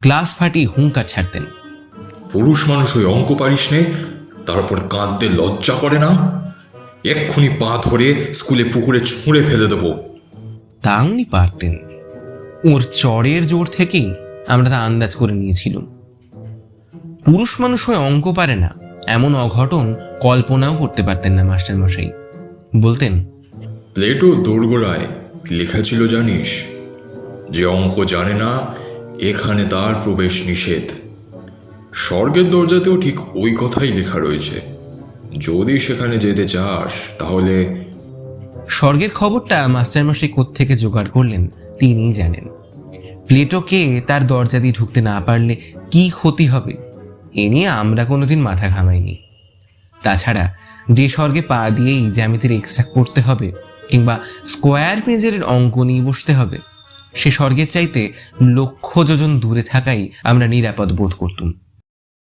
Glass ফাটিয়ে হুঙ্কার ছাড়তেন। পুরুষ মানুষ ওই অঙ্ক পারিস নে, তারপর কাঁদতে লজ্জা করে না? এক্ষুনি পা ধরে স্কুলে পুকুরে ছুঁড়ে ফেলে দেবো। তা উনি পারতেন। ওর চড়ের জোর থেকেই আমরা তা আন্দাজ করে নিয়েছিলাম। পুরুষ মানুষ হয়ে অঙ্ক পারে না এমন অঘটন কল্পনাও করতে পারতেন না মাস্টারমশাই। বলতেন, প্লেটো দোরগোড়ায় লেখা ছিল জানিস, যে অঙ্ক জানে না এখানে তার প্রবেশ নিষেধ। স্বর্গের দরজাতেও ঠিক ওই কথাই লেখা রয়েছে। যদি সেখানে যেতে চাস তাহলে। স্বর্গের খবরটা মাস্টারমশাই কোত্থেকে জোগাড় করলেন তিনিই জানেন। প্লেটোকে তার দরজা দিয়ে ঢুকতে না পারলে কি ক্ষতি হবে এ নিয়ে আমরা কোনোদিন মাথা ঘামাইনি। তাছাড়া যে স্বর্গে পা দিয়েই জ্যামিতির এক্সট্রা করতে হবে কিংবা স্কোয়ার মেজারের অঙ্ক নিয়ে বসতে হবে, সে স্বর্গের চাইতে লক্ষ যোজন দূরে থাকাই আমরা নিরাপদ বোধ করতুম।